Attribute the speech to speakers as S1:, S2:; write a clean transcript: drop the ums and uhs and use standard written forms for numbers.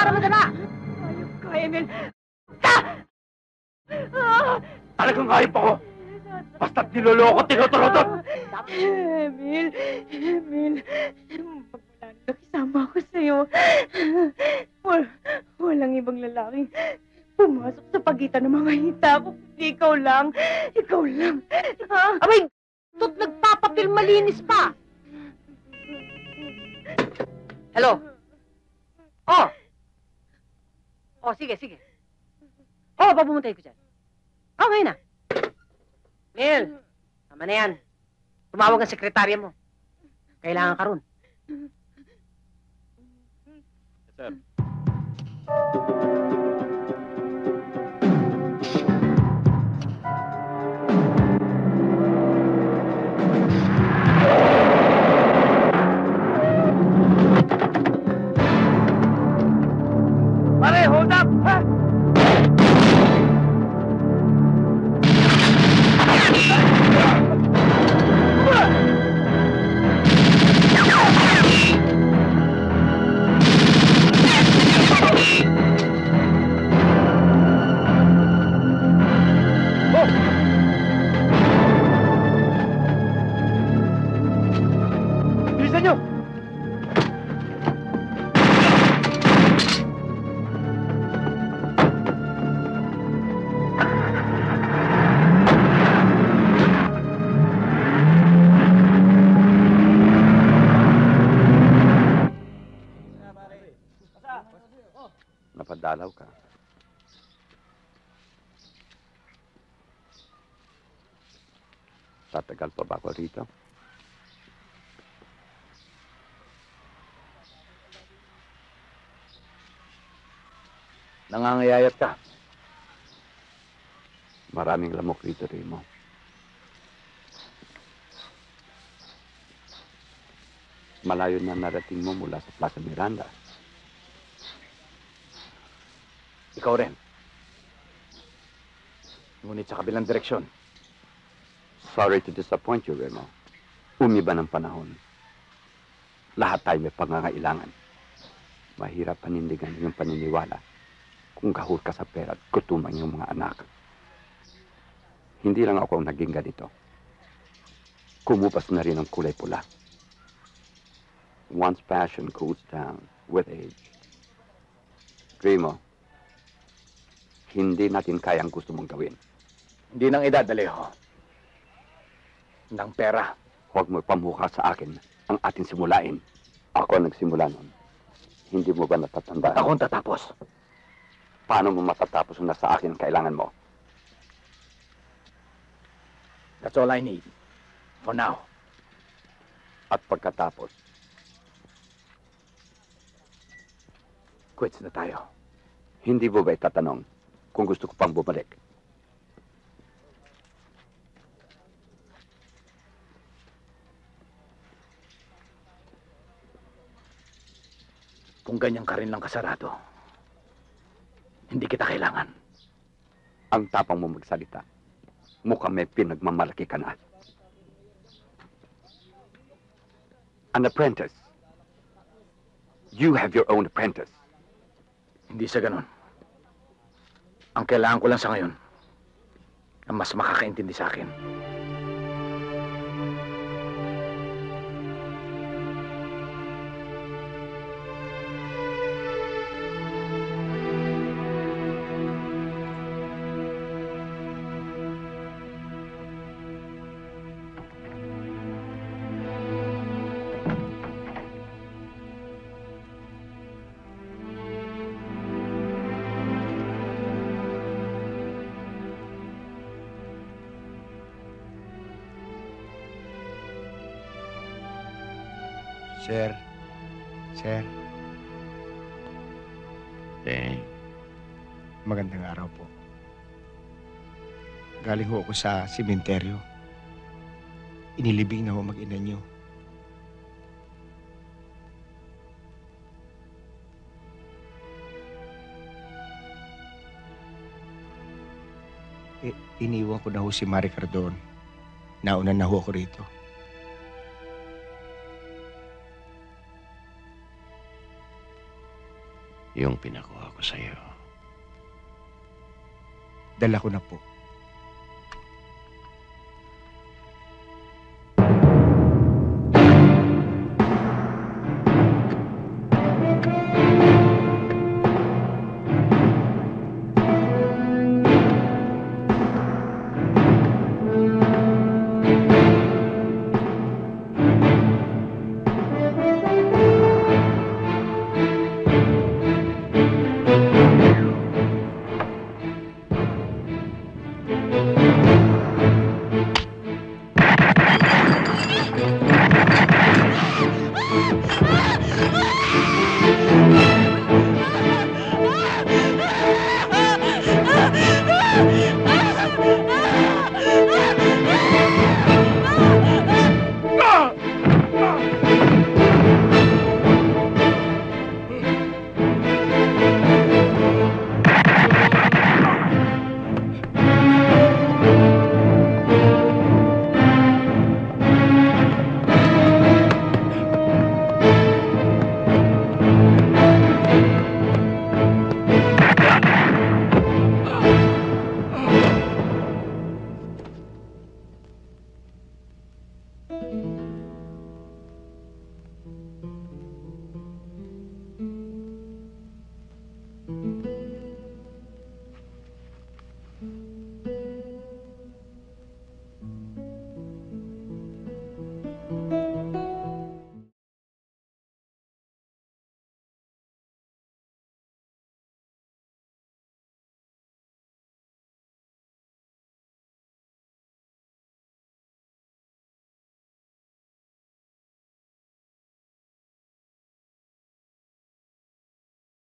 S1: para madala!
S2: Ayok ka, Emil!
S3: Talagang hayop ako! Basta't niloloko, tinuturodot!
S2: Emil! Emil! Magmula nung nakisama ko sa'yo, walang ibang lalaking pumasok sa pagitan ng mga hita ko. Hindi ikaw lang. Ikaw lang. Ha?
S1: Abay! To't nagpapapil malinis pa! Hello? Oh! Oh, sige, sige. Oh, papumuntahin ko dyan. Oh, ngayon na. Mel, tama na yan. Tumawag ang sekretarya mo. Kailangan ka ron.
S3: Yes, sir. Pare, hold up! Ha? Bilisan nyo! Napadalaw ka. Tatagal pa ba ako rito? Nangangayayat ka. Maraming lamok rito, Remo. Malayo na narating mo mula sa Plaza Miranda. Ikaw rin. Ngunit sa kabilang direksyon. Sorry to disappoint you, Remo. Umiba ng panahon. Lahat tayo may pangangailangan. Mahirap panindigan yung paniniwala kung kahul ka sa pera at kutumang yung mga anak. Hindi lang ako ang naging ganito. Kumupas na rin ang kulay pula. Once passion cools down with age. Remo, hindi natin kaya ang gusto mong gawin.
S4: Hindi nang edad, Alejo. Nang pera.
S3: Huwag mo pamukha sa akin ang ating simulain. Ako ang nagsimula nun. Hindi mo ba natatandaan?
S4: Ako ang tatapos.
S3: Paano mo matatapos kung nasa akin ang kailangan mo?
S4: That's all I need. For now.
S3: At pagkatapos,
S4: quits na tayo.
S3: hindi mo ba itatanong kung gusto ko pang bumalik?
S4: Kung ganyan ka rin lang kasarado, hindi kita kailangan.
S3: Ang tapang mo magsalita. Mukhang may pinagmamalaki ka na. An apprentice. You have your own apprentice.
S4: Hindi sa ganun. Ang kailangan ko lang sa ngayon, ang mas makakaintindi sa akin.
S5: Sir. Sir. Magandang araw po. Galing ho ako sa sementeryo. Inilibing na ho mag-ina niyo. Iniwan ko na ho si Mari Cardon. Nauna na ho ako rito.
S6: yung pinakuha ko sa'yo.
S5: Dala ko na po.